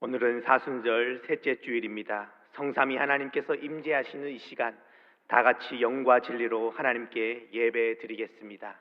오늘은 사순절 셋째 주일입니다. 성삼위 하나님께서 임재하시는 이 시간, 다 같이 영과 진리로 하나님께 예배 드리겠습니다.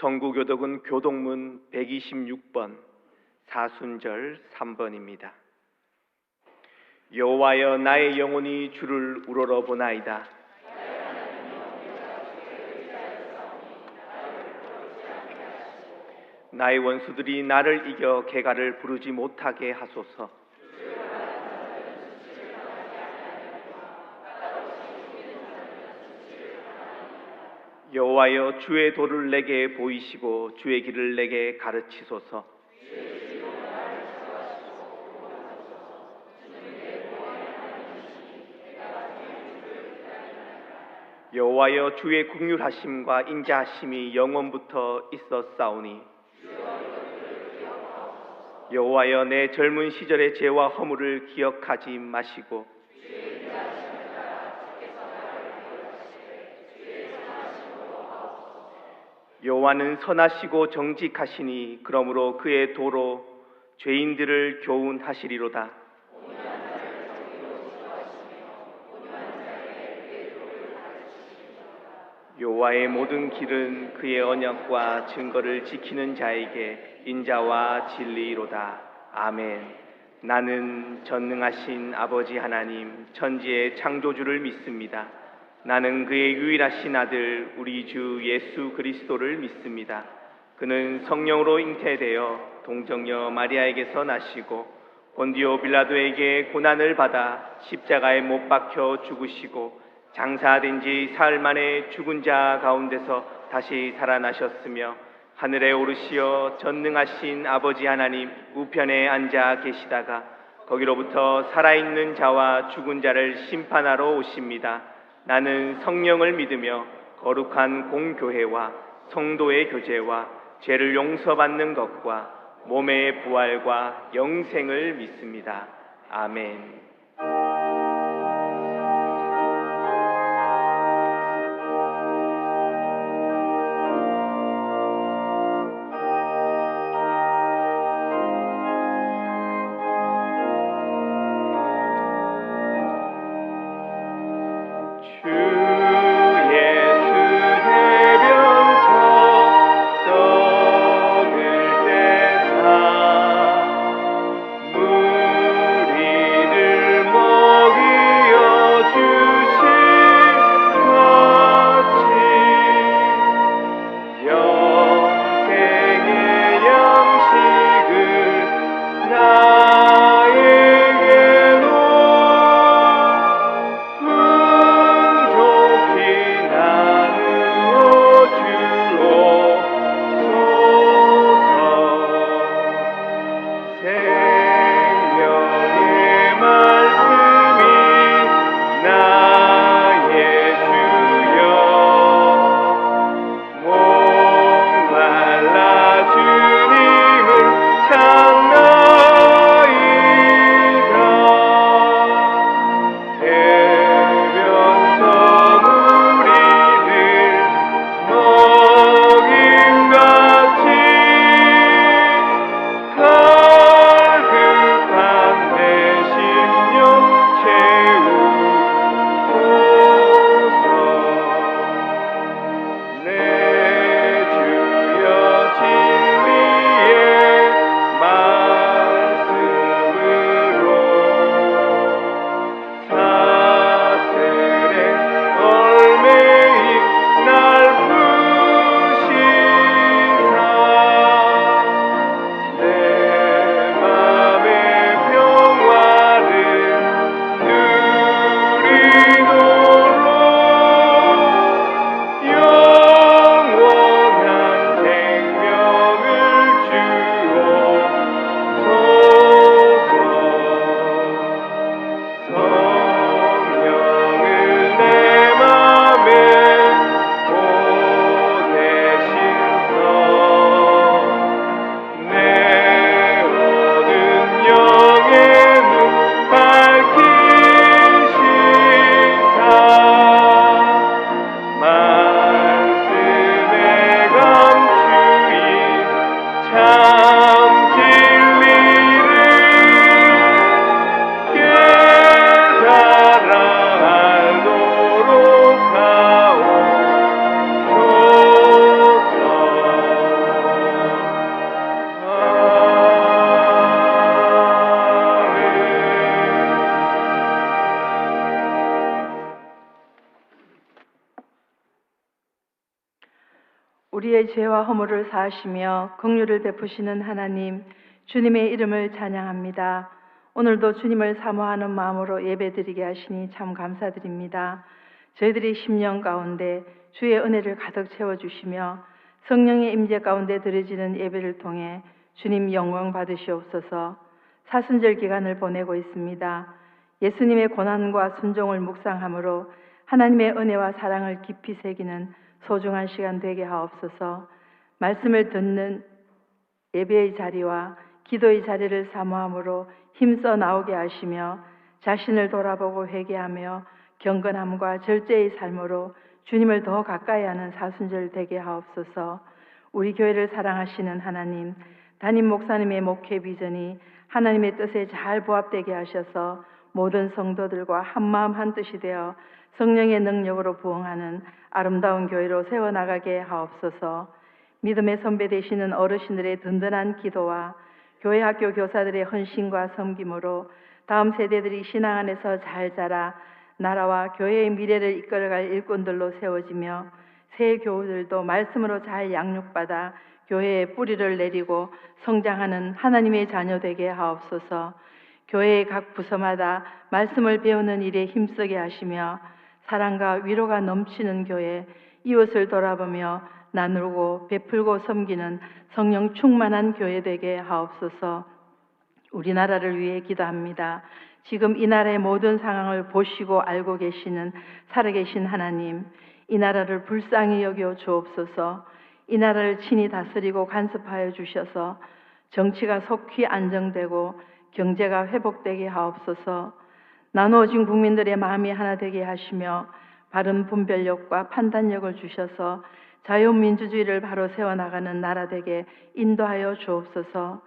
성구교독은 교독문 126번 사순절 3번입니다. 여호와여, 나의 영혼이 주를 우러러보나이다. 나의 원수들이 나를 이겨 개가를 부르지 못하게 하소서. 여호와여, 주의 도를 내게 보이시고 주의 길을 내게 가르치소서. 여호와여, 주의 긍휼하심과 인자하심이 영원부터 있었사오니 여호와여, 내 젊은 시절의 죄와 허물을 기억하지 마시고 여호와는 선하시고 정직하시니 그러므로 그의 도로 죄인들을 교훈하시리로다. 여호와의 모든 길은 그의 언약과 증거를 지키는 자에게 인자와 진리로다. 아멘. 나는 전능하신 아버지 하나님, 천지의 창조주를 믿습니다. 나는 그의 유일하신 아들 우리 주 예수 그리스도를 믿습니다. 그는 성령으로 잉태되어 동정녀 마리아에게서 나시고 본디오 빌라도에게 고난을 받아 십자가에 못 박혀 죽으시고 장사된 지 사흘 만에 죽은 자 가운데서 다시 살아나셨으며 하늘에 오르시어 전능하신 아버지 하나님 우편에 앉아 계시다가 거기로부터 살아있는 자와 죽은 자를 심판하러 오십니다. 나는 성령을 믿으며 거룩한 공교회와 성도의 교제와 죄를 용서받는 것과 몸의 부활과 영생을 믿습니다. 아멘. 주 예수 대변서 떠들 때 우리의 죄와 허물을 사하시며 긍휼을 베푸시는 하나님, 주님의 이름을 찬양합니다. 오늘도 주님을 사모하는 마음으로 예배드리게 하시니 참 감사드립니다. 저희들이 심령 가운데 주의 은혜를 가득 채워주시며 성령의 임재 가운데 드려지는 예배를 통해 주님 영광 받으시옵소서. 사순절 기간을 보내고 있습니다. 예수님의 고난과 순종을 묵상함으로 하나님의 은혜와 사랑을 깊이 새기는 소중한 시간 되게 하옵소서. 말씀을 듣는 예배의 자리와 기도의 자리를 사모함으로 힘써 나오게 하시며 자신을 돌아보고 회개하며 경건함과 절제의 삶으로 주님을 더 가까이 하는 사순절 되게 하옵소서. 우리 교회를 사랑하시는 하나님, 담임 목사님의 목회 비전이 하나님의 뜻에 잘 부합되게 하셔서 모든 성도들과 한마음 한뜻이 되어 성령의 능력으로 부흥하는 아름다운 교회로 세워나가게 하옵소서. 믿음의 선배 되시는 어르신들의 든든한 기도와 교회 학교 교사들의 헌신과 섬김으로 다음 세대들이 신앙 안에서 잘 자라 나라와 교회의 미래를 이끌어갈 일꾼들로 세워지며 새 교우들도 말씀으로 잘 양육받아 교회에 뿌리를 내리고 성장하는 하나님의 자녀 되게 하옵소서. 교회의 각 부서마다 말씀을 배우는 일에 힘쓰게 하시며 사랑과 위로가 넘치는 교회, 이웃을 돌아보며 나누고 베풀고 섬기는 성령 충만한 교회 되게 하옵소서. 우리나라를 위해 기도합니다. 지금 이 나라의 모든 상황을 보시고 알고 계시는 살아계신 하나님, 이 나라를 불쌍히 여겨 주옵소서. 이 나라를 친히 다스리고 간섭하여 주셔서 정치가 속히 안정되고 경제가 회복되게 하옵소서. 나누어진 국민들의 마음이 하나 되게 하시며 바른 분별력과 판단력을 주셔서 자유민주주의를 바로 세워나가는 나라 되게 인도하여 주옵소서.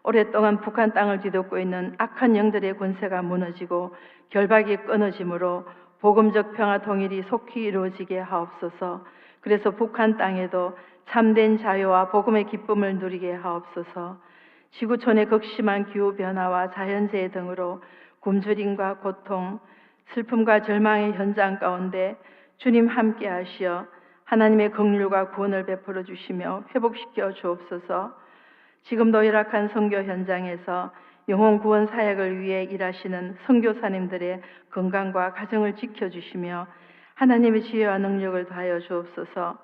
오랫동안 북한 땅을 뒤덮고 있는 악한 영들의 권세가 무너지고 결박이 끊어지므로 복음적 평화 통일이 속히 이루어지게 하옵소서. 그래서 북한 땅에도 참된 자유와 복음의 기쁨을 누리게 하옵소서. 지구촌의 극심한 기후변화와 자연재해 등으로 굶주림과 고통, 슬픔과 절망의 현장 가운데 주님 함께 하시어 하나님의 긍휼과 구원을 베풀어 주시며 회복시켜 주옵소서. 지금도 열악한 선교 현장에서 영혼 구원 사역을 위해 일하시는 선교사님들의 건강과 가정을 지켜주시며 하나님의 지혜와 능력을 더하여 주옵소서.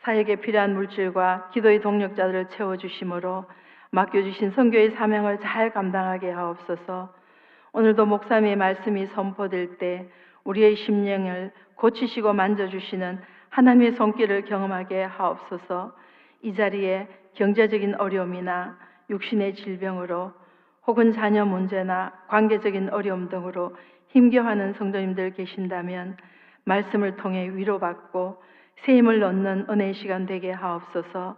사역에 필요한 물질과 기도의 동력자들을 채워주심으로 맡겨주신 선교의 사명을 잘 감당하게 하옵소서. 오늘도 목사님의 말씀이 선포될 때 우리의 심령을 고치시고 만져주시는 하나님의 손길을 경험하게 하옵소서. 이 자리에 경제적인 어려움이나 육신의 질병으로 혹은 자녀 문제나 관계적인 어려움 등으로 힘겨워하는 성도님들 계신다면 말씀을 통해 위로받고 새 힘을 얻는 은혜의 시간 되게 하옵소서.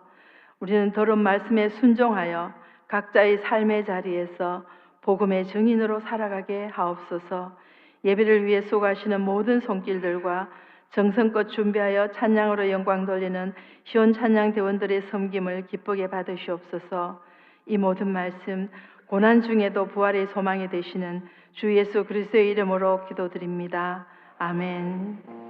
우리는 더러운 말씀에 순종하여 각자의 삶의 자리에서 복음의 증인으로 살아가게 하옵소서. 예배를 위해 수고하시는 모든 손길들과 정성껏 준비하여 찬양으로 영광 돌리는 시온 찬양 대원들의 섬김을 기쁘게 받으시옵소서. 이 모든 말씀 고난 중에도 부활의 소망이 되시는 주 예수 그리스도의 이름으로 기도드립니다. 아멘.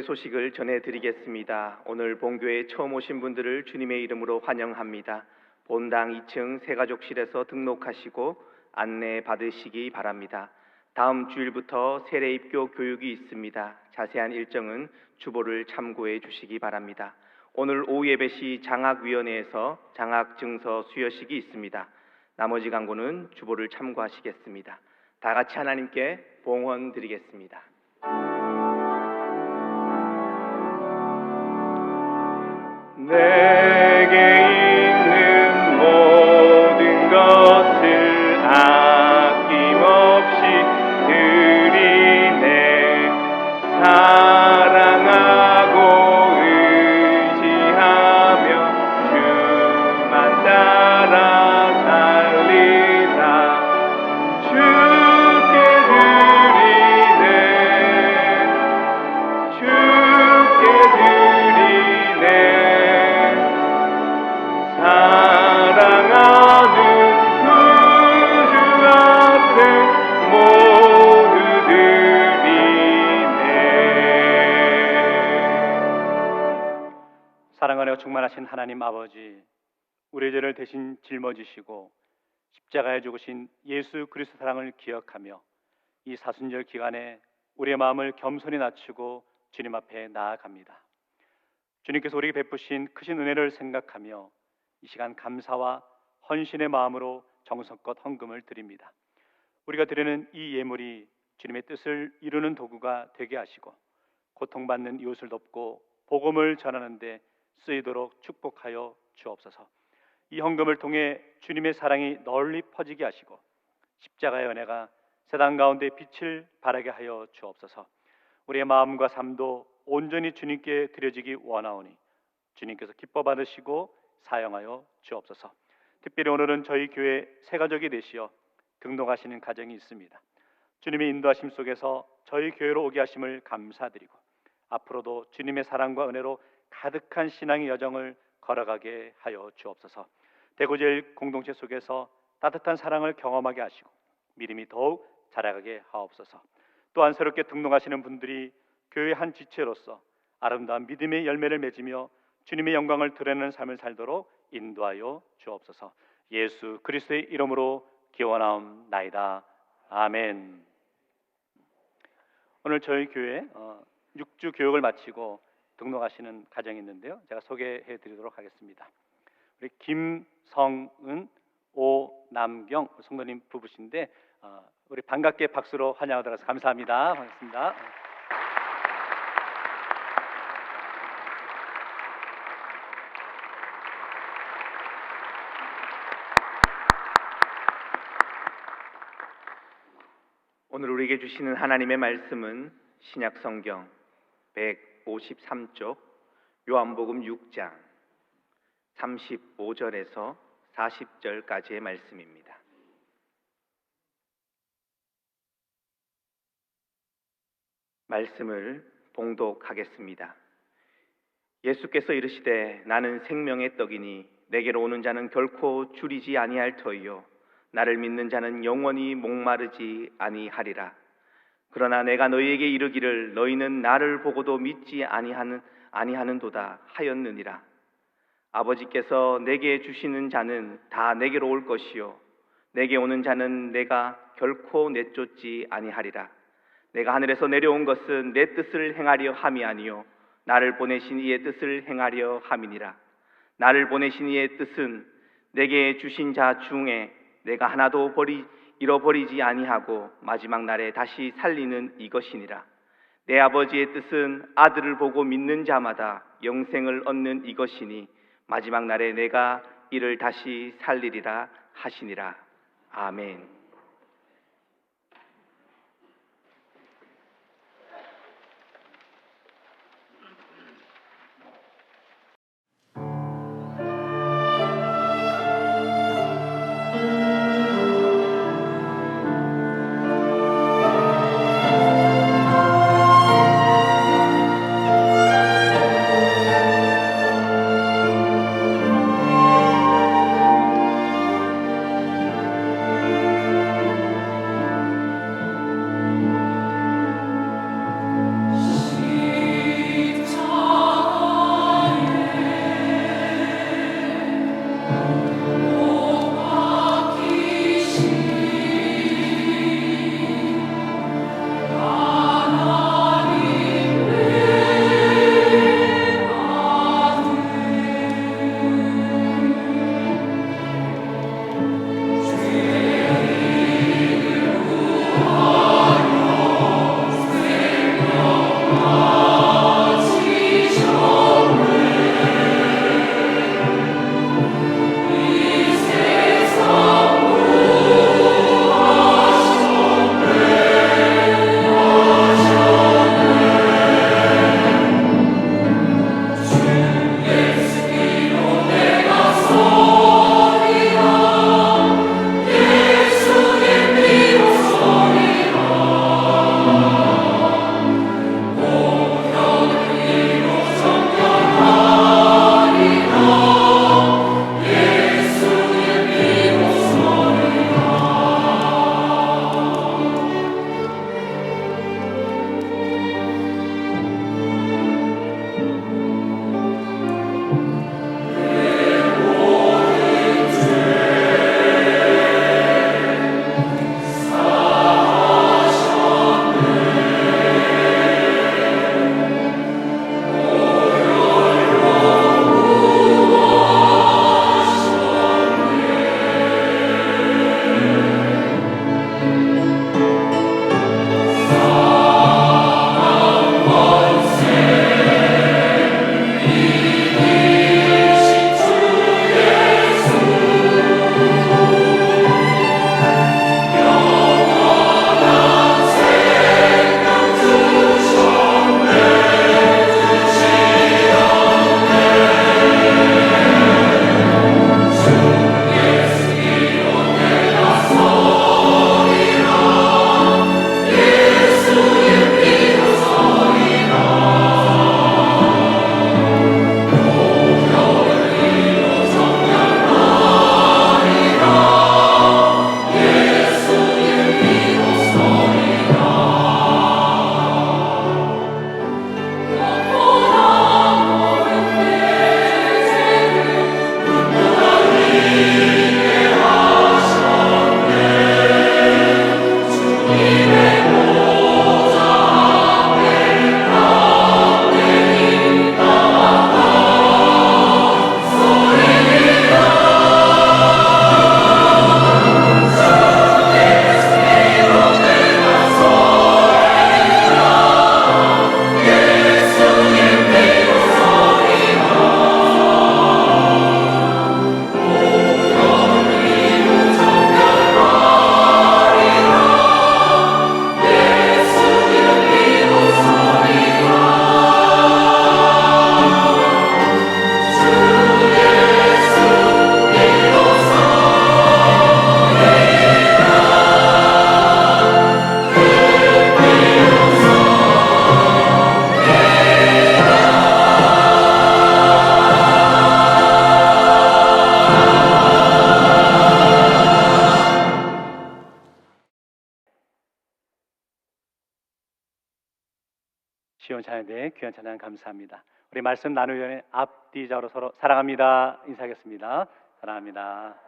교회 소식을 전해드리겠습니다. 오늘 본교회에 처음 오신 분들을 주님의 이름으로 환영합니다. 본당 2층 새가족실에서 등록하시고 안내 받으시기 바랍니다. 다음 주일부터 세례입교 교육이 있습니다. 자세한 일정은 주보를 참고해 주시기 바랍니다. 오늘 오후 예배 시 장학위원회에서 장학증서 수여식이 있습니다. 나머지 광고는 주보를 참고하시겠습니다. 다 같이 하나님께 봉헌 드리겠습니다. 내게 있는 모든 것을 모두 드리네. 사랑 안에 충만하신 하나님 아버지, 우리의 죄를 대신 짊어지시고 십자가에 죽으신 예수 그리스도 사랑을 기억하며 이 사순절 기간에 우리의 마음을 겸손히 낮추고 주님 앞에 나아갑니다. 주님께서 우리에게 베푸신 크신 은혜를 생각하며 이 시간 감사와 헌신의 마음으로 정성껏 헌금을 드립니다. 우리가 드리는 이 예물이 주님의 뜻을 이루는 도구가 되게 하시고 고통받는 이웃을 돕고 복음을 전하는 데 쓰이도록 축복하여 주옵소서. 이 헌금을 통해 주님의 사랑이 널리 퍼지게 하시고 십자가의 은혜가 세상 가운데 빛을 발하게 하여 주옵소서. 우리의 마음과 삶도 온전히 주님께 드려지기 원하오니 주님께서 기뻐 받으시고 사용하여 주옵소서. 특별히 오늘은 저희 교회 새가족이 되시어 등록하시는 가정이 있습니다. 주님의 인도하심 속에서 저희 교회로 오게 하심을 감사드리고 앞으로도 주님의 사랑과 은혜로 가득한 신앙의 여정을 걸어가게 하여 주옵소서. 대구제일 공동체 속에서 따뜻한 사랑을 경험하게 하시고 믿음이 더욱 자라가게 하옵소서. 또한 새롭게 등록하시는 분들이 교회의 한 지체로서 아름다운 믿음의 열매를 맺으며 주님의 영광을 드러내는 삶을 살도록 인도하여 주옵소서. 예수 그리스도의 이름으로 기원하옵나이다. 아멘. 오늘 저희 교회 6주 교육을 마치고 등록하시는 가정이 있는데요. 제가 소개해 드리도록 하겠습니다. 우리 김성은, 오남경 성도님 부부신데 우리 반갑게 박수로 환영하도록 감사합니다. 반갑습니다. 오늘 우리에게 주시는 하나님의 말씀은 신약 성경 153쪽 요한복음 6장 35절에서 40절까지의 말씀입니다. 말씀을 봉독하겠습니다. 예수께서 이르시되 나는 생명의 떡이니 내게로 오는 자는 결코 줄이지 아니할 터이요 나를 믿는 자는 영원히 목마르지 아니하리라. 그러나 내가 너희에게 이르기를 너희는 나를 보고도 믿지 아니하는도다 하였느니라. 아버지께서 내게 주시는 자는 다 내게로 올 것이요 내게 오는 자는 내가 결코 내쫓지 아니하리라. 내가 하늘에서 내려온 것은 내 뜻을 행하려 함이 아니요 나를 보내신 이의 뜻을 행하려 함이니라. 나를 보내신 이의 뜻은 내게 주신 자 중에 내가 하나도 잃어버리지 아니하고 마지막 날에 다시 살리는 이것이니라. 내 아버지의 뜻은 아들을 보고 믿는 자마다 영생을 얻는 이것이니 마지막 날에 내가 이를 다시 살리리라 하시니라. 아멘. 시온 찬양대 귀한 찬양 감사합니다. 우리 말씀 나누기 전에 앞뒤 좌우로 서로 사랑합니다 인사하겠습니다. 사랑합니다.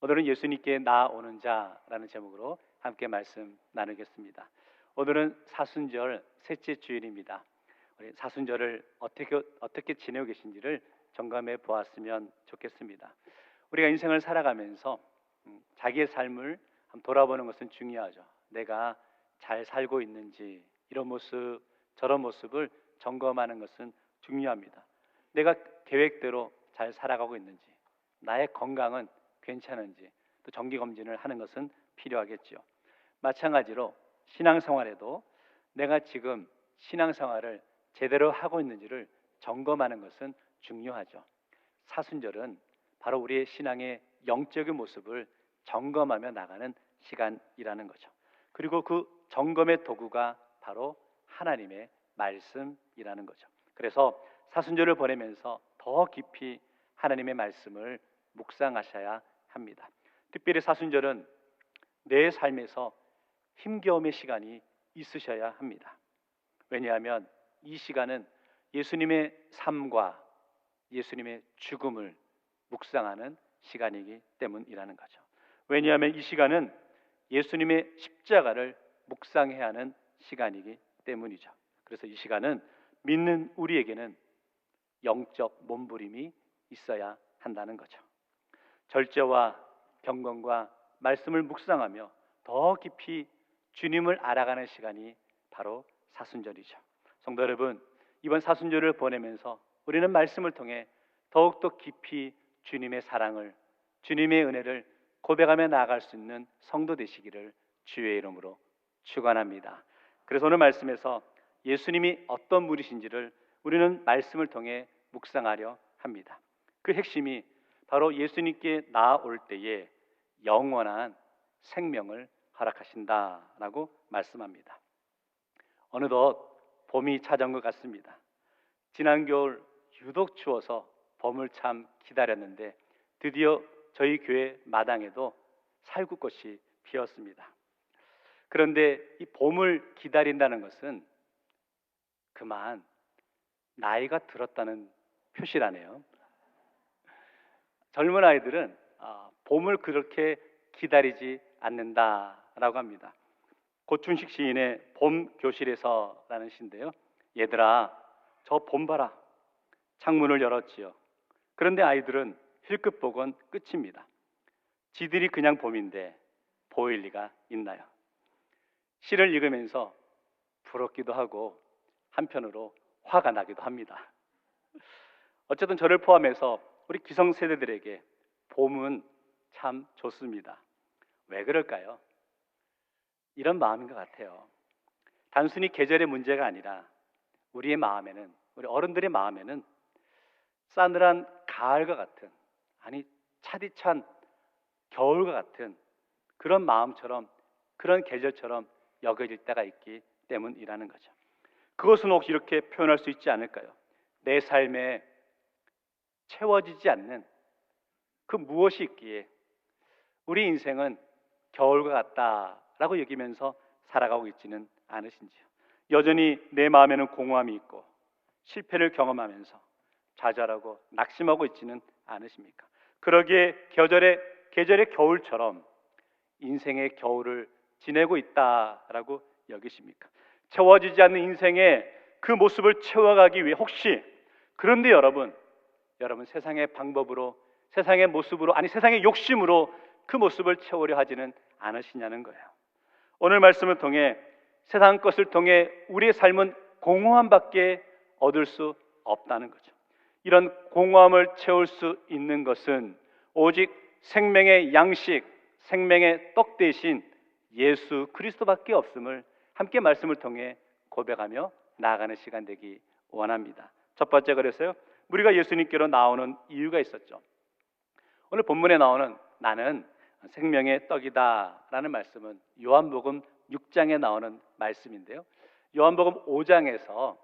오늘은 예수님께 나아오는 자라는 제목으로 함께 말씀 나누겠습니다. 오늘은 사순절 셋째 주일입니다. 우리 사순절을 어떻게 지내고 계신지를 점검해 보았으면 좋겠습니다. 우리가 인생을 살아가면서 자기의 삶을 한번 돌아보는 것은 중요하죠. 내가 잘 살고 있는지, 이런 모습 저런 모습을 점검하는 것은 중요합니다. 내가 계획대로 잘 살아가고 있는지, 나의 건강은 괜찮은지, 또 정기검진을 하는 것은 필요하겠죠. 마찬가지로 신앙생활에도 내가 지금 신앙생활을 제대로 하고 있는지를 점검하는 것은 중요하죠. 사순절은 바로 우리의 신앙의 영적인 모습을 점검하며 나가는 시간이라는 거죠. 그리고 그 점검의 도구가 바로 하나님의 말씀이라는 거죠. 그래서 사순절을 보내면서 더 깊이 하나님의 말씀을 묵상하셔야 합니다. 특별히 사순절은 내 삶에서 힘겨움의 시간이 있으셔야 합니다. 왜냐하면 이 시간은 예수님의 삶과 예수님의 죽음을 묵상하는 시간이기 때문이라는 거죠. 왜냐하면 이 시간은 예수님의 십자가를 묵상해야 하는 시간이기 때문이죠. 그래서 이 시간은 믿는 우리에게는 영적 몸부림이 있어야 한다는 거죠. 절제와 경건과 말씀을 묵상하며 더 깊이 주님을 알아가는 시간이 바로 사순절이죠. 성도 여러분, 이번 사순절을 보내면서 우리는 말씀을 통해 더욱더 깊이 주님의 사랑을, 주님의 은혜를 고백하며 나아갈 수 있는 성도 되시기를 주의 이름으로 축원합니다. 그래서 오늘 말씀에서 예수님이 어떤 분이신지를 우리는 말씀을 통해 묵상하려 합니다. 그 핵심이 바로 예수님께 나아올 때에 영원한 생명을 허락하신다라고 말씀합니다. 어느덧 봄이 찾아온 것 같습니다. 지난 겨울 유독 추워서 봄을 참 기다렸는데 드디어 저희 교회 마당에도 살구꽃이 피었습니다. 그런데 이 봄을 기다린다는 것은 그만 나이가 들었다는 표시라네요. 젊은 아이들은 봄을 그렇게 기다리지 않는다라고 합니다. 고춘식 시인의 봄 교실에서라는 시인데요. 얘들아, 저 봄 봐라. 창문을 열었지요. 그런데 아이들은 힐끗 보곤 끝입니다. 지들이 그냥 봄인데 보일 리가 있나요? 시를 읽으면서 부럽기도 하고 한편으로 화가 나기도 합니다. 어쨌든 저를 포함해서 우리 기성세대들에게 봄은 참 좋습니다. 왜 그럴까요? 이런 마음인 것 같아요. 단순히 계절의 문제가 아니라 우리의 마음에는, 우리 어른들의 마음에는 싸늘한 가을과 같은, 아니 차디찬 겨울과 같은 그런 마음처럼, 그런 계절처럼 여겨질 때가 있기 때문이라는 거죠. 그것은 혹시 이렇게 표현할 수 있지 않을까요? 내 삶에 채워지지 않는 그 무엇이 있기에 우리 인생은 겨울과 같다라고 여기면서 살아가고 있지는 않으신지요? 여전히 내 마음에는 공허함이 있고 실패를 경험하면서 좌절하고 낙심하고 있지는 않으십니까? 그러기에 계절의 겨울처럼 인생의 겨울을 지내고 있다라고 여기십니까? 채워지지 않는 인생의 그 모습을 채워가기 위해 혹시, 그런데 여러분 세상의 방법으로, 세상의 모습으로, 아니 세상의 욕심으로 그 모습을 채우려 하지는 않으시냐는 거예요. 오늘 말씀을 통해 세상 것을 통해 우리의 삶은 공허함밖에 얻을 수 없다는 거죠. 이런 공허함을 채울 수 있는 것은 오직 생명의 양식, 생명의 떡 대신 예수 그리스도밖에 없음을 함께 말씀을 통해 고백하며 나아가는 시간 되기 원합니다. 첫 번째, 그래서요, 우리가 예수님께로 나오는 이유가 있었죠. 오늘 본문에 나오는 나는 생명의 떡이다 라는 말씀은 요한복음 6장에 나오는 말씀인데요, 요한복음 5장에서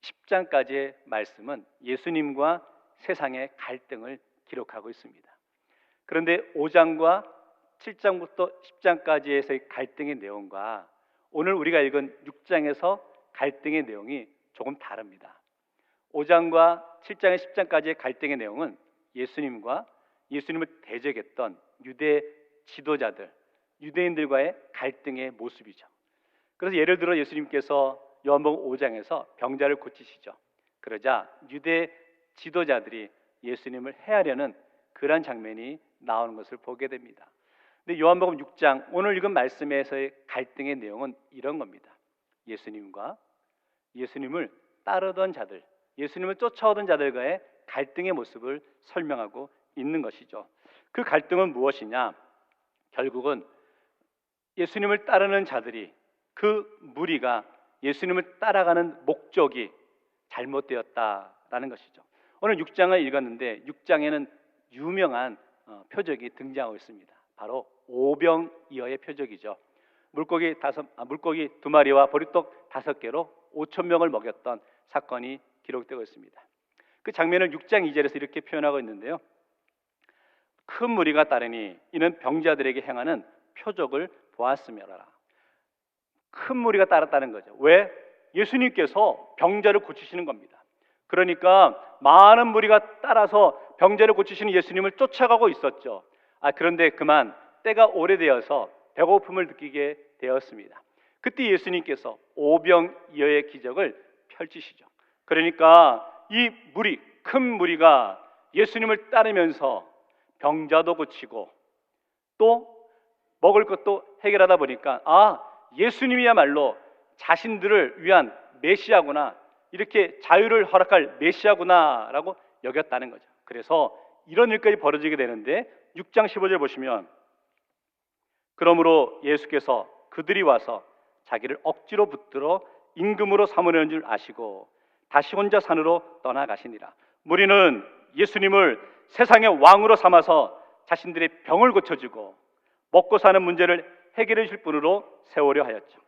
10장까지의 말씀은 예수님과 세상의 갈등을 기록하고 있습니다. 그런데 5장과 7장부터 10장까지에서의 갈등의 내용과 오늘 우리가 읽은 6장에서 갈등의 내용이 조금 다릅니다. 5장과 7장의 10장까지의 갈등의 내용은 예수님과 예수님을 대적했던 유대 지도자들, 유대인들과의 갈등의 모습이죠. 그래서 예를 들어 예수님께서 요한복음 5장에서 병자를 고치시죠. 그러자 유대 지도자들이 예수님을 해하려는 그러한 장면이 나오는 것을 보게 됩니다. 근데 요한복음 6장 오늘 읽은 말씀에서의 갈등의 내용은 이런 겁니다. 예수님과 예수님을 따르던 자들, 예수님을 쫓아오던 자들과의 갈등의 모습을 설명하고 있는 것이죠. 그 갈등은 무엇이냐? 결국은 예수님을 따르는 자들이, 그 무리가 예수님을 따라가는 목적이 잘못되었다라는 것이죠. 오늘 6장을 읽었는데 6장에는 유명한 표적이 등장하고 있습니다. 바로 오병이어의 표적이죠. 물고기 2마리와 보리떡 5개로 5,000명을 먹였던 사건이 기록되고 있습니다. 그 장면을 6장 2절에서 이렇게 표현하고 있는데요. 큰 무리가 따르니 이는 병자들에게 행하는 표적을 보았으며라. 큰 무리가 따랐다는 거죠. 왜? 예수님께서 병자를 고치시는 겁니다. 그러니까 많은 무리가 따라서 병자를 고치시는 예수님을 쫓아가고 있었죠. 그런데 그만 때가 오래되어서 배고픔을 느끼게 되었습니다. 그때 예수님께서 오병이어의 기적을 펼치시죠. 그러니까 이 무리, 큰 무리가 예수님을 따르면서 병자도 고치고 또 먹을 것도 해결하다 보니까 예수님이야말로 자신들을 위한 메시아구나, 이렇게 자유를 허락할 메시아구나라고 여겼다는 거죠. 그래서 이런 일까지 벌어지게 되는데 6장 15절 보시면, 그러므로 예수께서 그들이 와서 자기를 억지로 붙들어 임금으로 삼으려는 줄 아시고 다시 혼자 산으로 떠나가시니라. 무리는 예수님을 세상의 왕으로 삼아서 자신들의 병을 고쳐주고 먹고 사는 문제를 해결해 줄 분으로 세우려 하였죠.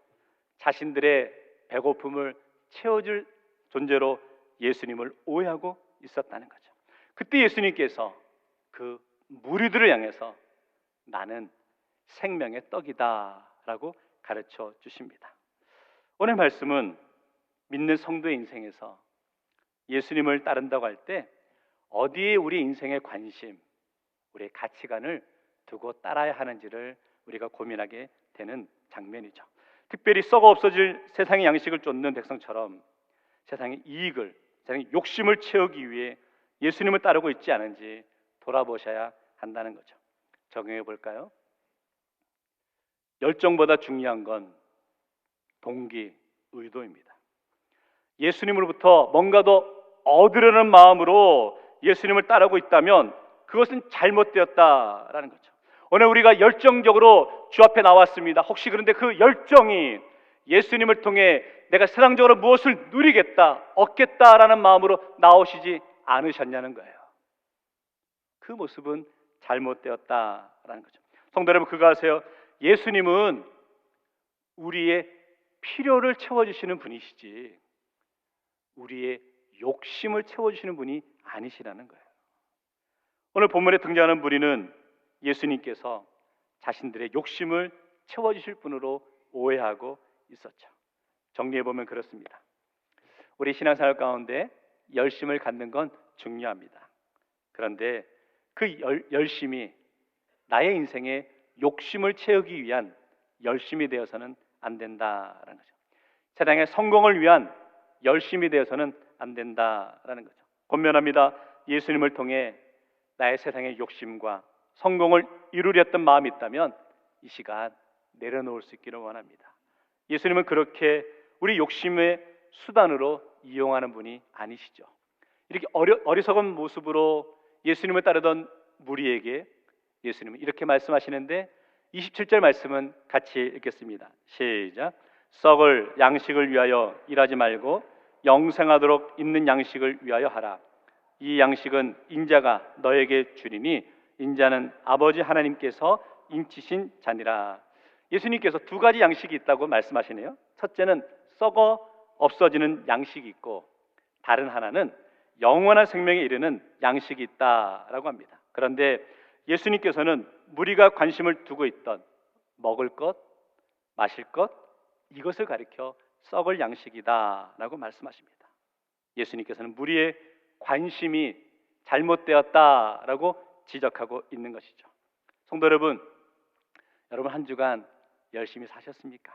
자신들의 배고픔을 채워줄 존재로 예수님을 오해하고 있었다는 거죠. 그때 예수님께서 그 무리들을 향해서 나는 생명의 떡이다 라고 가르쳐 주십니다. 오늘 말씀은 믿는 성도의 인생에서 예수님을 따른다고 할 때 어디에 우리 인생의 관심, 우리의 가치관을 두고 따라야 하는지를 우리가 고민하게 되는 장면이죠. 특별히 썩어 없어질 세상의 양식을 쫓는 백성처럼 세상의 이익을, 세상의 욕심을 채우기 위해 예수님을 따르고 있지 않은지 돌아보셔야 한다는 거죠. 적용해 볼까요? 열정보다 중요한 건 동기, 의도입니다. 예수님으로부터 뭔가 더 얻으려는 마음으로 예수님을 따르고 있다면 그것은 잘못되었다라는 거죠. 오늘 우리가 열정적으로 주 앞에 나왔습니다. 혹시 그런데 그 열정이 예수님을 통해 내가 세상적으로 무엇을 누리겠다, 얻겠다라는 마음으로 나오시지 않으셨냐는 거예요. 그 모습은 잘못되었다라는 거죠. 성도 여러분, 그거 아세요? 예수님은 우리의 필요를 채워주시는 분이시지 우리의 욕심을 채워주시는 분이 아니시라는 거예요. 오늘 본문에 등장하는 무리는 예수님께서 자신들의 욕심을 채워주실 분으로 오해하고 있었죠. 정리해보면 그렇습니다. 우리 신앙생활 가운데 열심을 갖는 건 중요합니다. 그런데 그 열심이 나의 인생에 욕심을 채우기 위한 열심이 되어서는 안 된다라는 거죠. 세상의 성공을 위한 열심이 되어서는 안 된다라는 거죠. 권면합니다. 예수님을 통해 나의 세상의 욕심과 성공을 이루려 했던 마음이 있다면 이 시간 내려놓을 수 있기를 원합니다. 예수님은 그렇게 우리 욕심의 수단으로 이용하는 분이 아니시죠. 이렇게 어리석은 모습으로 예수님을 따르던 무리에게 예수님은 이렇게 말씀하시는데 27절 말씀은 같이 읽겠습니다. 시작. 썩을 양식을 위하여 일하지 말고 영생하도록 있는 양식을 위하여 하라. 이 양식은 인자가 너에게 주리니 인자는 아버지 하나님께서 인치신 자니라. 예수님께서 두 가지 양식이 있다고 말씀하시네요. 첫째는 썩어 없어지는 양식이 있고 다른 하나는 영원한 생명에 이르는 양식이 있다라고 합니다. 그런데 예수님께서는 무리가 관심을 두고 있던 먹을 것, 마실 것, 이것을 가리켜 썩을 양식이다라고 말씀하십니다. 예수님께서는 무리의 관심이 잘못되었다라고 지적하고 있는 것이죠. 성도 여러분, 여러분 한 주간 열심히 사셨습니까?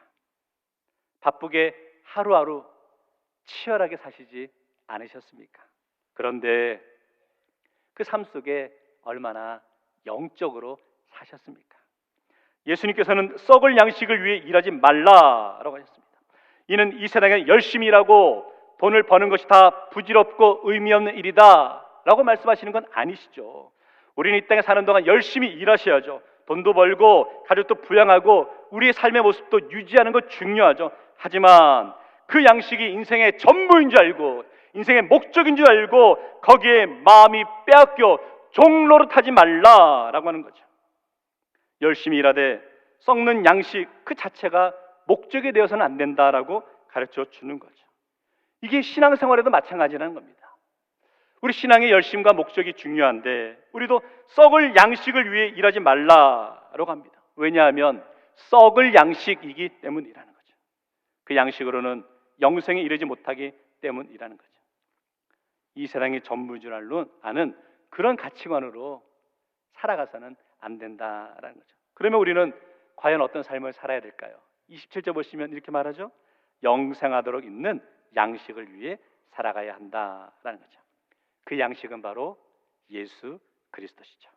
바쁘게 하루하루 치열하게 사시지 않으셨습니까? 그런데 그 삶 속에 얼마나 영적으로 사셨습니까? 예수님께서는 썩을 양식을 위해 일하지 말라라고 하셨습니다. 이는 이 세상에 열심히 일하고 돈을 버는 것이 다 부질없고 의미 없는 일이다 라고 말씀하시는 건 아니시죠. 우리는 이 땅에 사는 동안 열심히 일하셔야죠. 돈도 벌고 가족도 부양하고 우리의 삶의 모습도 유지하는 것 중요하죠. 하지만 그 양식이 인생의 전부인 줄 알고 인생의 목적인 줄 알고 거기에 마음이 빼앗겨 종로릇하지 말라라고 하는 거죠. 열심히 일하되 썩는 양식 그 자체가 목적이 되어서는 안 된다라고 가르쳐 주는 거죠. 이게 신앙생활에도 마찬가지라는 겁니다. 우리 신앙의 열심과 목적이 중요한데 우리도 썩을 양식을 위해 일하지 말라라고 합니다. 왜냐하면 썩을 양식이기 때문이라는 거죠. 그 양식으로는 영생에 이르지 못하기 때문이라는 거죠. 이 세상의 전부인 줄 아는 그런 가치관으로 살아가서는 안 된다라는 거죠. 그러면 우리는 과연 어떤 삶을 살아야 될까요? 27절 보시면 이렇게 말하죠. 영생하도록 있는 양식을 위해 살아가야 한다라는 거죠. 그 양식은 바로 예수 그리스도시죠.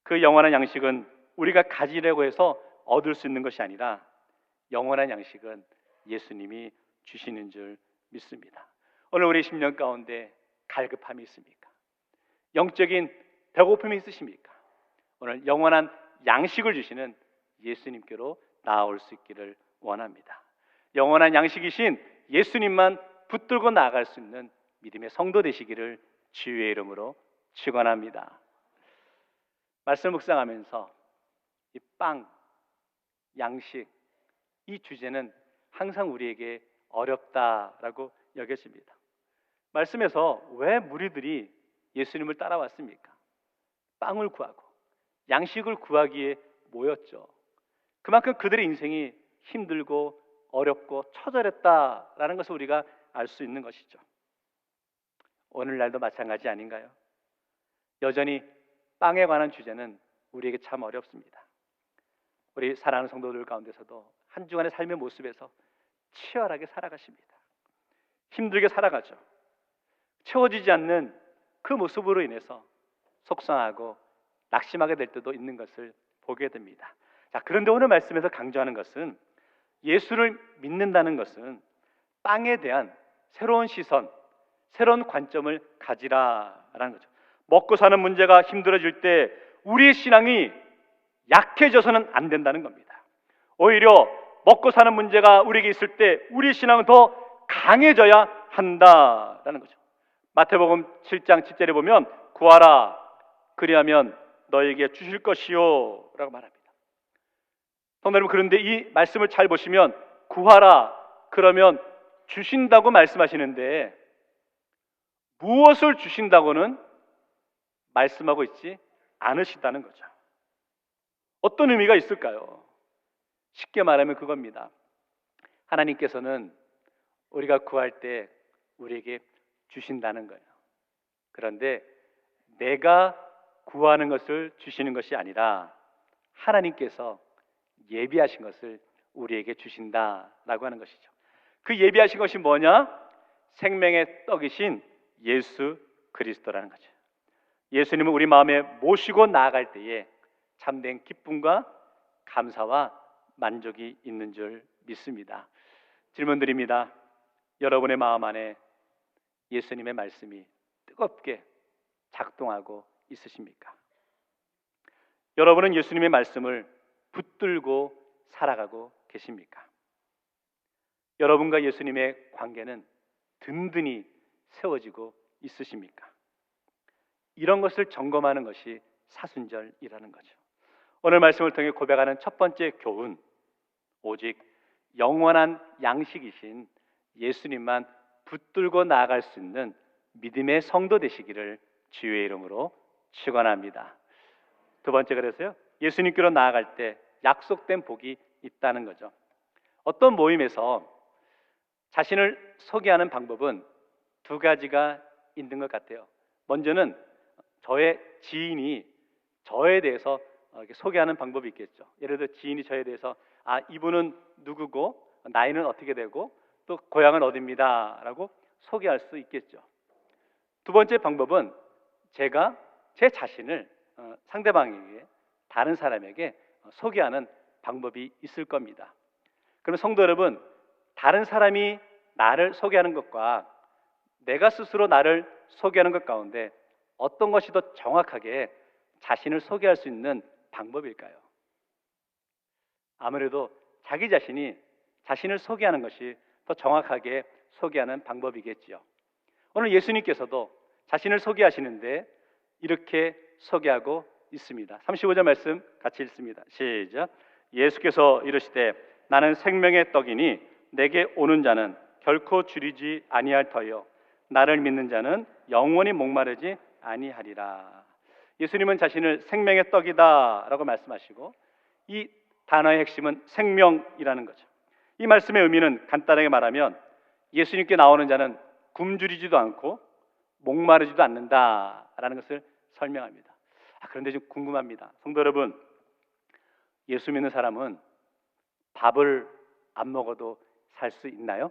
그 영원한 양식은 우리가 가지려고 해서 얻을 수 있는 것이 아니라 영원한 양식은 예수님이 주시는 줄 믿습니다. 오늘 우리 심령 가운데 갈급함이 있습니까? 영적인 배고픔이 있으십니까? 오늘 영원한 양식을 주시는 예수님께로 나아올 수 있기를 원합니다. 영원한 양식이신 예수님만 붙들고 나아갈 수 있는 믿음의 성도 되시기를 주의 이름으로 축원합니다. 말씀 묵상하면서 이 빵, 양식, 이 주제는 항상 우리에게 어렵다라고 여겨집니다. 말씀에서 왜 무리들이 예수님을 따라왔습니까? 빵을 구하고 양식을 구하기에 모였죠. 그만큼 그들의 인생이 힘들고 어렵고 처절했다라는 것을 우리가 알 수 있는 것이죠. 오늘날도 마찬가지 아닌가요? 여전히 빵에 관한 주제는 우리에게 참 어렵습니다. 우리 사랑하는 성도들 가운데서도 한 주간의 삶의 모습에서 치열하게 살아가십니다. 힘들게 살아가죠. 채워지지 않는 그 모습으로 인해서 속상하고 낙심하게 될 때도 있는 것을 보게 됩니다. 자, 그런데 오늘 말씀에서 강조하는 것은 예수를 믿는다는 것은 빵에 대한 새로운 시선, 새로운 관점을 가지라라는 거죠. 먹고 사는 문제가 힘들어질 때 우리의 신앙이 약해져서는 안 된다는 겁니다. 오히려 먹고 사는 문제가 우리에게 있을 때 우리의 신앙은 더 강해져야 한다라는 거죠. 마태복음 7장 7절에 보면 구하라 그리하면 너에게 주실 것이요 라고 말합니다. 성도 여러분, 그런데 이 말씀을 잘 보시면 구하라 그러면 주신다고 말씀하시는데 무엇을 주신다고는 말씀하고 있지 않으시다는 거죠. 어떤 의미가 있을까요? 쉽게 말하면 그겁니다. 하나님께서는 우리가 구할 때 우리에게 주신다는 거예요. 그런데 내가 구하는 것을 주시는 것이 아니라 하나님께서 예비하신 것을 우리에게 주신다라고 하는 것이죠. 그 예비하신 것이 뭐냐? 생명의 떡이신 예수 그리스도라는 거죠. 예수님을 우리 마음에 모시고 나아갈 때에 참된 기쁨과 감사와 만족이 있는 줄 믿습니다. 질문 드립니다. 여러분의 마음 안에 예수님의 말씀이 뜨겁게 작동하고 있으십니까? 여러분은 예수님의 말씀을 붙들고 살아가고 계십니까? 여러분과 예수님의 관계는 든든히 세워지고 있으십니까? 이런 것을 점검하는 것이 사순절이라는 거죠. 오늘 말씀을 통해 고백하는 첫 번째 교훈, 오직 영원한 양식이신 예수님만 붙들고 나아갈 수 있는 믿음의 성도 되시기를 주의 이름으로 축원합니다. 두 번째, 그래서요, 예수님께로 나아갈 때 약속된 복이 있다는 거죠. 어떤 모임에서 자신을 소개하는 방법은 두 가지가 있는 것 같아요. 먼저는 저의 지인이 저에 대해서 이렇게 소개하는 방법이 있겠죠. 예를 들어 지인이 저에 대해서 이분은 누구고 나이는 어떻게 되고 또 고향은 어디입니다 라고 소개할 수 있겠죠. 두 번째 방법은 제가 제 자신을 상대방에게, 다른 사람에게 소개하는 방법이 있을 겁니다. 그럼 성도 여러분, 다른 사람이 나를 소개하는 것과 내가 스스로 나를 소개하는 것 가운데 어떤 것이 더 정확하게 자신을 소개할 수 있는 방법일까요? 아무래도 자기 자신이 자신을 소개하는 것이 더 정확하게 소개하는 방법이겠지요. 오늘 예수님께서도 자신을 소개하시는데 이렇게 소개하고 있습니다. 35절 말씀 같이 읽습니다. 시작. 예수께서 이르시되 나는 생명의 떡이니 내게 오는 자는 결코 줄이지 아니할 터요 나를 믿는 자는 영원히 목마르지 아니하리라. 예수님은 자신을 생명의 떡이다 라고 말씀하시고 이 단어의 핵심은 생명이라는 거죠. 이 말씀의 의미는 간단하게 말하면 예수님께 나오는 자는 굶주리지도 않고 목마르지도 않는다라는 것을 설명합니다. 그런데 좀 궁금합니다. 성도 여러분, 예수 믿는 사람은 밥을 안 먹어도 살 수 있나요?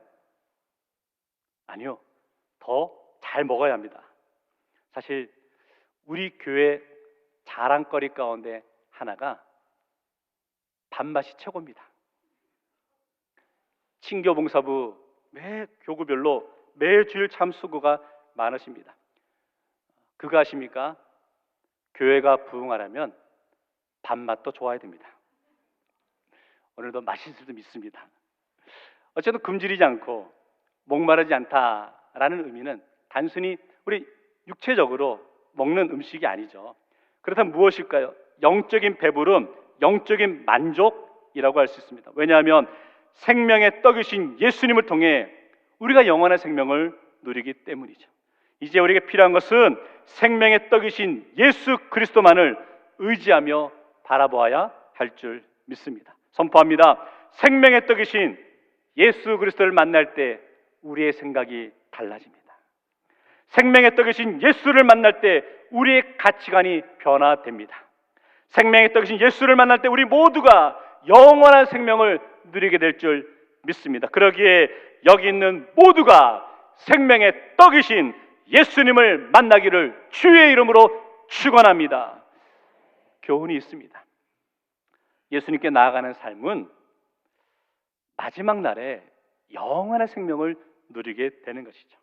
아니요. 더 잘 먹어야 합니다. 사실 우리 교회 자랑거리 가운데 하나가 밥맛이 최고입니다. 친교봉사부 매 교구별로 매주일 참 수고가 많으십니다. 그거 아십니까? 교회가 부흥하려면 밥맛도 좋아야 됩니다. 오늘도 맛있을 줄 믿습니다. 어쨌든 굶주리지 않고 목마르지 않다라는 의미는 단순히 우리 육체적으로 먹는 음식이 아니죠. 그렇다면 무엇일까요? 영적인 배부름, 영적인 만족이라고 할 수 있습니다. 왜냐하면 생명의 떡이신 예수님을 통해 우리가 영원한 생명을 누리기 때문이죠. 이제 우리에게 필요한 것은 생명의 떡이신 예수 그리스도만을 의지하며 바라보아야 할 줄 믿습니다. 선포합니다. 생명의 떡이신 예수 그리스도를 만날 때 우리의 생각이 달라집니다. 생명의 떡이신 예수를 만날 때 우리의 가치관이 변화됩니다. 생명의 떡이신 예수를 만날 때 우리 모두가 영원한 생명을 누리게 될 줄 믿습니다. 그러기에 여기 있는 모두가 생명의 떡이신 예수님을 만나기를 주의 이름으로 축원합니다. 교훈이 있습니다. 예수님께 나아가는 삶은 마지막 날에 영원한 생명을 누리게 되는 것이죠.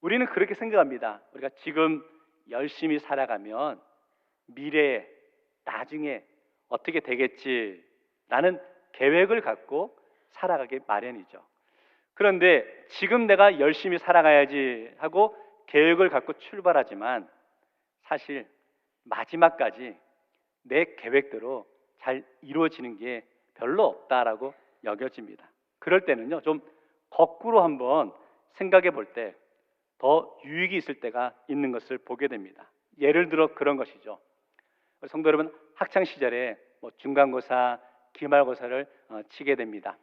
우리는 그렇게 생각합니다. 우리가 지금 열심히 살아가면 미래에 나중에 어떻게 되겠지라는 계획을 갖고 살아가기 마련이죠. 그런데 지금 내가 열심히 살아가야지 하고 계획을 갖고 출발하지만 사실 마지막까지 내 계획대로 잘 이루어지는 게 별로 없다라고 여겨집니다. 그럴 때는요, 좀 거꾸로 한번 생각해 볼 때 더 유익이 있을 때가 있는 것을 보게 됩니다. 예를 들어 그런 것이죠. 성도 여러분, 학창 시절에 중간고사, 기말고사를 치게 됩니다.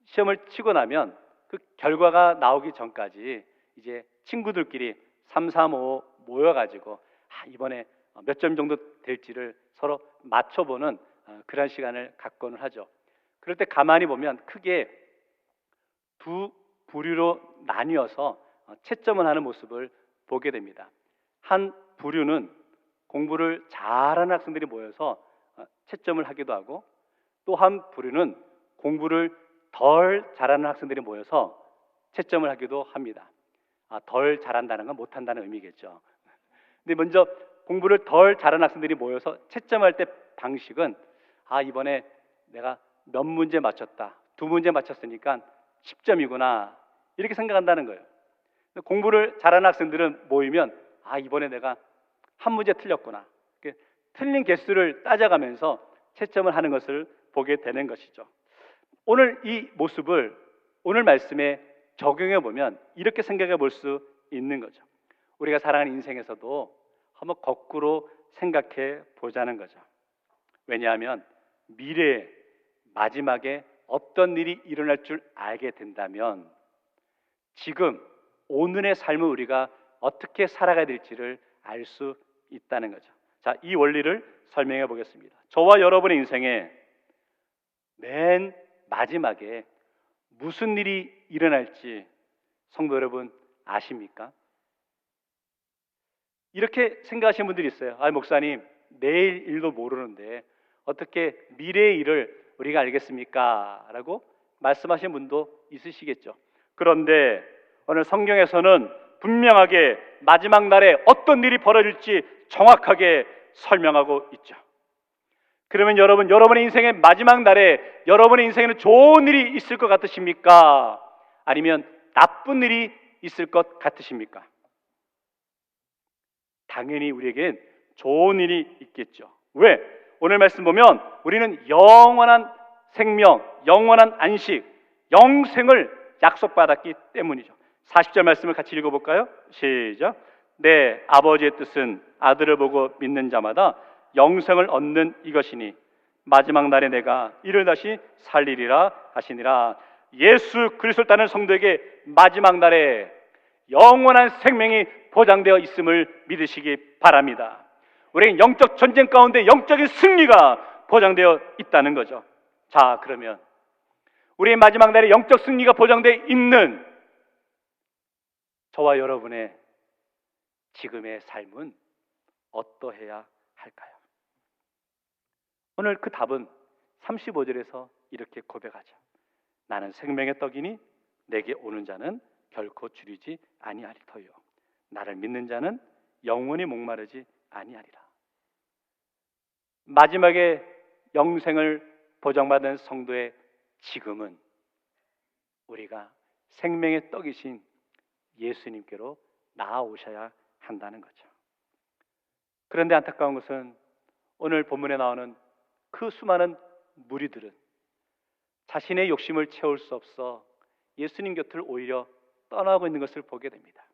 시험을 치고 나면 그 결과가 나오기 전까지 이제 친구들끼리 3, 4, 5 모여가지고 이번에 몇 점 정도 될지를 서로 맞춰보는 그런 시간을 갖고는 하죠. 그럴 때 가만히 보면 크게 두 부류로 나뉘어서 채점을 하는 모습을 보게 됩니다. 한 부류는 공부를 잘하는 학생들이 모여서 채점을 하기도 하고, 또 한 부류는 공부를 덜 잘하는 학생들이 모여서 채점을 하기도 합니다. 덜 잘한다는 건 못한다는 의미겠죠. 근데 먼저 공부를 덜 잘하는 학생들이 모여서 채점할 때 방식은 이번에 내가 몇 문제 맞췄다, 2문제 맞췄으니까 10점이구나 이렇게 생각한다는 거예요. 공부를 잘하는 학생들은 모이면 이번에 내가 한 문제 틀렸구나, 틀린 개수를 따져가면서 채점을 하는 것을 보게 되는 것이죠. 오늘 이 모습을 오늘 말씀에 적용해 보면 이렇게 생각해 볼 수 있는 거죠. 우리가 살아가는 인생에서도 한번 거꾸로 생각해 보자는 거죠. 왜냐하면 미래에 마지막에 어떤 일이 일어날 줄 알게 된다면 지금 오늘의 삶을 우리가 어떻게 살아가야 될지를 알 수 있다는 거죠. 자, 이 원리를 설명해 보겠습니다. 저와 여러분의 인생에 맨 마지막에 무슨 일이 일어날지 성도 여러분 아십니까? 이렇게 생각하시는 분들이 있어요. 아, 목사님, 내일 일도 모르는데 어떻게 미래의 일을 우리가 알겠습니까? 라고 말씀하시는 분도 있으시겠죠. 그런데 오늘 성경에서는 분명하게 마지막 날에 어떤 일이 벌어질지 정확하게 설명하고 있죠. 그러면 여러분, 여러분의 인생의 마지막 날에 여러분의 인생에는 좋은 일이 있을 것 같으십니까? 아니면 나쁜 일이 있을 것 같으십니까? 당연히 우리에겐 좋은 일이 있겠죠. 왜? 오늘 말씀 보면 우리는 영원한 생명, 영원한 안식, 영생을 약속받았기 때문이죠. 40절 말씀을 같이 읽어볼까요? 시작. 내 아버지의 뜻은 아들을 보고 믿는 자마다 영생을 얻는 이것이니 마지막 날에 내가 이를 다시 살리리라 하시니라. 예수 그리스도를 따르는 성도에게 마지막 날에 영원한 생명이 보장되어 있음을 믿으시기 바랍니다. 우리는 영적 전쟁 가운데 영적인 승리가 보장되어 있다는 거죠. 자, 그러면 우리의 마지막 날에 영적 승리가 보장되어 있는 저와 여러분의 지금의 삶은 어떠해야 할까요? 오늘 그 답은 35절에서 이렇게 고백하죠. 나는 생명의 떡이니 내게 오는 자는 결코 줄이지 아니하리터요. 나를 믿는 자는 영원히 목마르지 아니하리라. 마지막에 영생을 보장받은 성도의 지금은 우리가 생명의 떡이신 예수님께로 나아오셔야 한다는 거죠. 그런데 안타까운 것은 오늘 본문에 나오는 그 수많은 무리들은 자신의 욕심을 채울 수 없어 예수님 곁을 오히려 떠나고 있는 것을 보게 됩니다.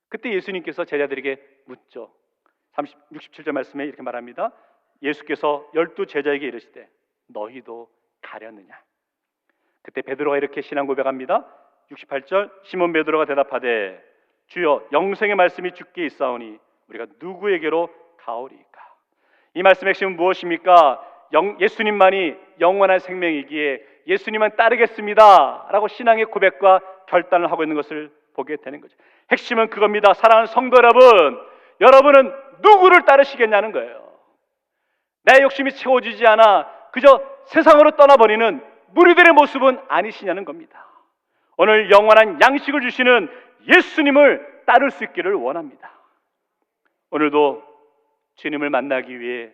그때 예수님께서 제자들에게 묻죠. 67절 말씀에 이렇게 말합니다. 예수께서 12 제자에게 이르시되 너희도 가려느냐. 그때 베드로가 이렇게 신앙 고백합니다. 68절 시몬 베드로가 대답하되 주여 영생의 말씀이 주께 있사오니 우리가 누구에게로 가오리까. 이 말씀의 핵심은 무엇입니까? 예수님만이 영원한 생명이기에 예수님만 따르겠습니다 라고 신앙의 고백과 결단을 하고 있는 것을 보게 되는 거죠. 핵심은 그겁니다. 사랑하는 성도 여러분, 여러분은 누구를 따르시겠냐는 거예요. 내 욕심이 채워지지 않아 그저 세상으로 떠나버리는 무리들의 모습은 아니시냐는 겁니다. 오늘 영원한 양식을 주시는 예수님을 따를 수 있기를 원합니다. 오늘도 주님을 만나기 위해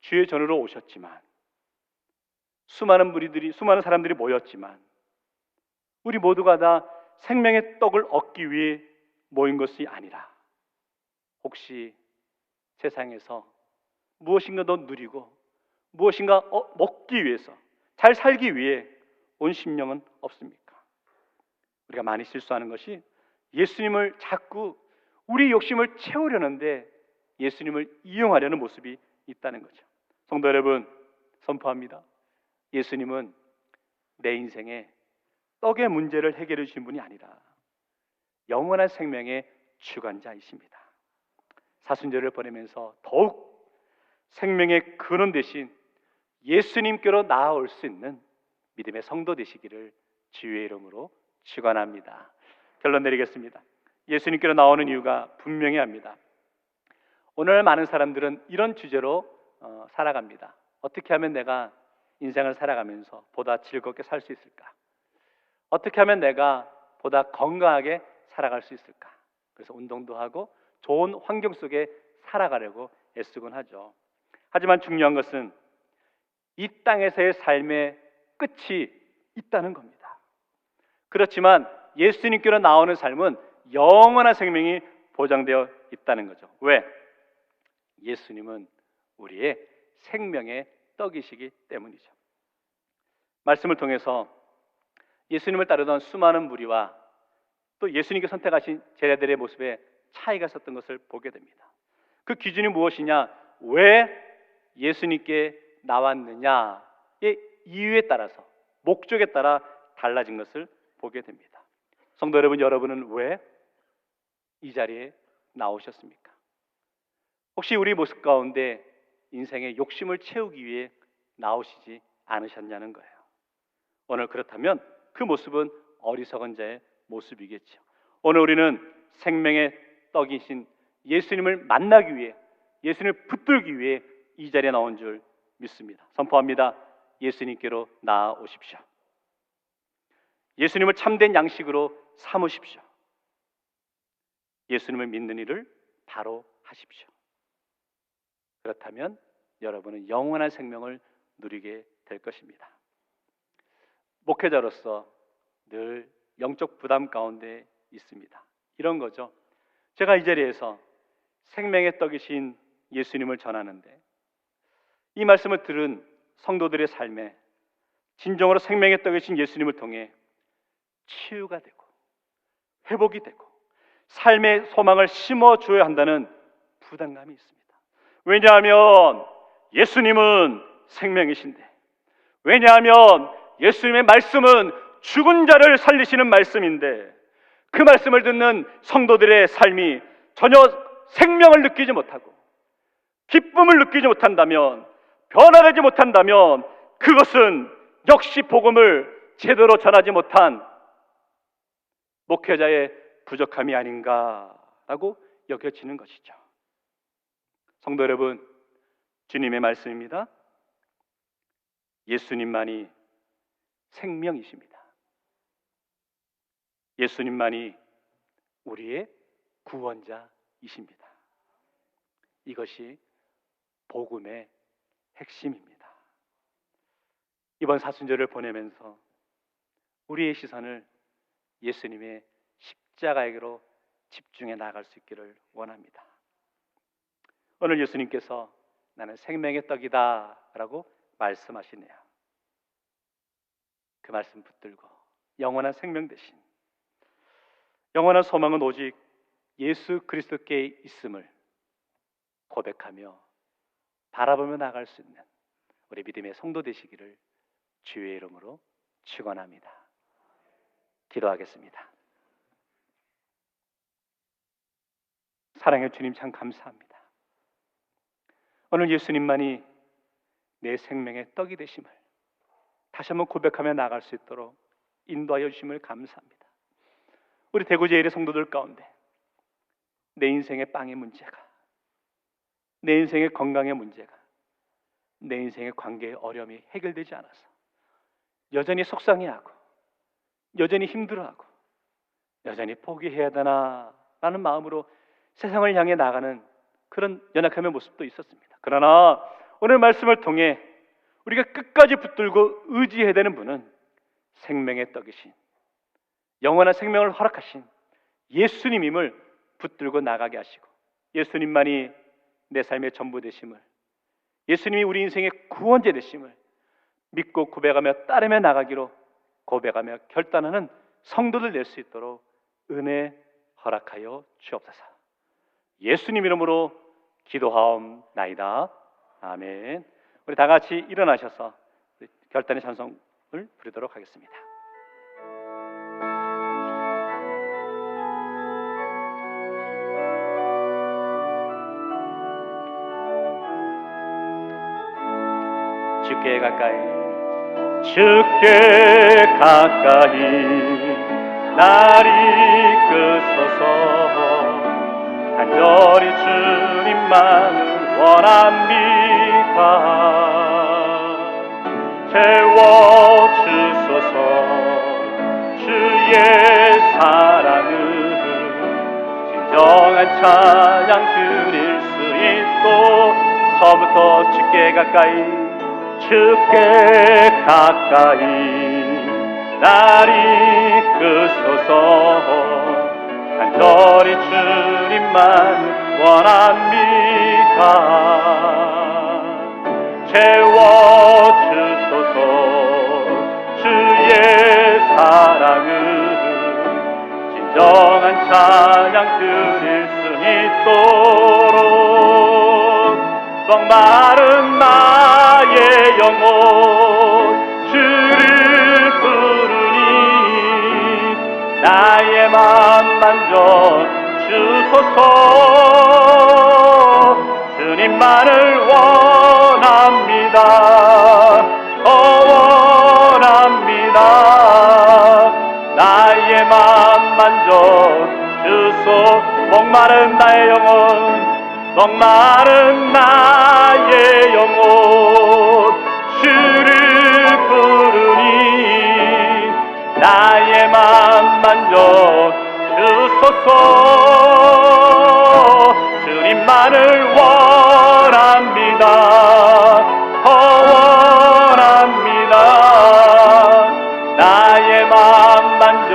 주의 전으로 오셨지만 수많은 사람들이 모였지만 우리 모두가 다 생명의 떡을 얻기 위해 모인 것이 아니라 혹시 세상에서 무엇인가 더 누리고 무엇인가 먹기 위해서 잘 살기 위해 온 심령은 없습니까? 우리가 많이 실수하는 것이 예수님을 자꾸 우리 욕심을 채우려는데 예수님을 이용하려는 모습이 있다는 거죠. 성도 여러분, 선포합니다. 예수님은 내 인생에 떡의 문제를 해결해 주신 분이 아니라 영원한 생명의 주관자이십니다. 사순절을 보내면서 더욱 생명의 근원 되신 예수님께로 나아올 수 있는 믿음의 성도 되시기를 주의 이름으로 축원합니다. 결론 내리겠습니다. 예수님께로 나오는 이유가 분명히 합니다. 오늘 많은 사람들은 이런 주제로 살아갑니다. 어떻게 하면 내가 인생을 살아가면서 보다 즐겁게 살 수 있을까? 어떻게 하면 내가 보다 건강하게 살아갈 수 있을까? 그래서 운동도 하고 좋은 환경 속에 살아가려고 애쓰곤 하죠. 하지만 중요한 것은 이 땅에서의 삶의 끝이 있다는 겁니다. 그렇지만 예수님께로 나오는 삶은 영원한 생명이 보장되어 있다는 거죠. 왜? 예수님은 우리의 생명의 떡이시기 때문이죠. 말씀을 통해서 예수님을 따르던 수많은 무리와 또 예수님께 선택하신 제자들의 모습에 차이가 있었던 것을 보게 됩니다. 그 기준이 무엇이냐? 왜 예수님께 나왔느냐의 이유에 따라서, 목적에 따라 달라진 것을 보게 됩니다. 성도 여러분, 여러분은 왜 이 자리에 나오셨습니까? 혹시 우리 모습 가운데 인생의 욕심을 채우기 위해 나오시지 않으셨냐는 거예요. 오늘 그렇다면 그 모습은 어리석은 자의 모습이겠죠. 오늘 우리는 생명의 떡이신 예수님을 만나기 위해, 예수님을 붙들기 위해 이 자리에 나온 줄 믿습니다. 선포합니다. 예수님께로 나아오십시오. 예수님을 참된 양식으로 삼으십시오. 예수님을 믿는 일을 바로 하십시오. 그렇다면 여러분은 영원한 생명을 누리게 될 것입니다. 목회자로서 늘 영적 부담 가운데 있습니다. 이런 거죠. 제가 이 자리에서 생명의 떡이신 예수님을 전하는데 이 말씀을 들은 성도들의 삶에 진정으로 생명의 떡이신 예수님을 통해 치유가 되고 회복이 되고 삶의 소망을 심어줘야 한다는 부담감이 있습니다. 왜냐하면 예수님은 생명이신데, 왜냐하면 예수님의 말씀은 죽은 자를 살리시는 말씀인데, 그 말씀을 듣는 성도들의 삶이 전혀 생명을 느끼지 못하고 기쁨을 느끼지 못한다면, 변화되지 못한다면 그것은 역시 복음을 제대로 전하지 못한 목회자의 부족함이 아닌가라고 여겨지는 것이죠. 성도 여러분, 주님의 말씀입니다. 예수님만이 생명이십니다. 예수님만이 우리의 구원자이십니다. 이것이 복음의 핵심입니다. 이번 사순절을 보내면서 우리의 시선을 예수님의 십자가에게로 집중해 나갈 수 있기를 원합니다. 오늘 예수님께서 나는 생명의 떡이다 라고 말씀하시네요. 그 말씀 붙들고 영원한 생명 대신 영원한 소망은 오직 예수 그리스도께 있음을 고백하며 바라보며 나갈 수 있는 우리 믿음의 성도 되시기를 주의 이름으로 축원합니다. 기도하겠습니다. 사랑의 주님, 참 감사합니다. 오늘 예수님만이 내 생명의 떡이 되심을 다시 한번 고백하며 나갈 수 있도록 인도하여 주심을 감사합니다. 우리 대구제일의 성도들 가운데 내 인생의 빵의 문제가, 내 인생의 건강의 문제가, 내 인생의 관계의 어려움이 해결되지 않아서 여전히 속상해하고 여전히 힘들어하고 여전히 포기해야 되나라는 마음으로 세상을 향해 나가는 그런 연약함의 모습도 있었습니다. 그러나 오늘 말씀을 통해 우리가 끝까지 붙들고 의지해야 되는 분은 생명의 떡이신, 영원한 생명을 허락하신 예수님임을 붙들고 나가게 하시고, 예수님만이 내 삶의 전부 되심을, 예수님이 우리 인생의 구원자 되심을 믿고 고백하며 따르며 나가기로 고백하며 결단하는 성도들 될 수 있도록 은혜 허락하여 주옵소서. 예수님 이름으로 기도하옵나이다. 아멘. 우리 다 같이 일어나셔서 결단의 찬송을 부르도록 하겠습니다. 주께 가까이, 주께 가까이 날 이끄소서. 간절히 주님만을 원합니다. 채워주소서. 주의 사랑을 진정한 찬양 드릴 수 있도록 처음부터 주께 가까이, 주께 가까이 날 이끄소서. 간절히 주님만 원합니다. 채워주소서. 주의 사랑을 진정한 찬양 드릴 수 있도록 목마른 나의 영혼 주를 부르니 나의 맘 만져 주소서. 주님만을 원합니다. 원합니다. 나의 맘 만져 주소. 목마른 나의 영혼, 목마른 나의 영혼 주를 부르니 나의 맘 만져 주소서. 주님만을 원합니다. 원합니다. 나의 맘 만져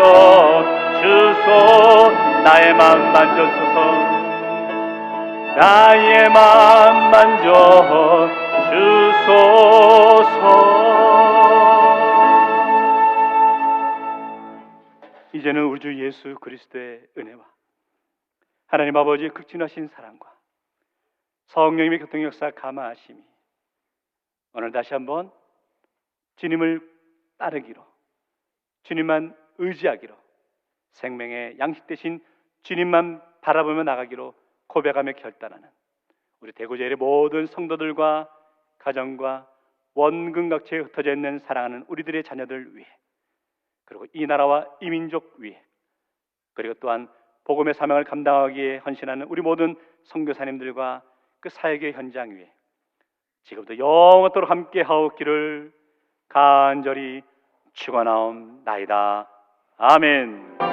주소. 나의 맘 만져주소서. 나의 맘 만져 주소서. 이제는 우리 주 예수 그리스도의 은혜와 하나님 아버지의 극진하신 사랑과 성령님의 교통 역사 감화하심이 오늘 다시 한번 주님을 따르기로, 주님만 의지하기로, 생명의 양식 되신 주님만 바라보며 나가기로 고백하며 결단하는 우리 대구제일의 모든 성도들과 가정과 원근각처에 흩어져 있는 사랑하는 우리들의 자녀들 위해, 그리고 이 나라와 이 민족 위해, 그리고 또한 복음의 사명을 감당하기에 헌신하는 우리 모든 선교사님들과 그 사역의 현장 위에 지금부터 영원토록 함께 하옵기를 간절히 축원하옵나이다. 아멘.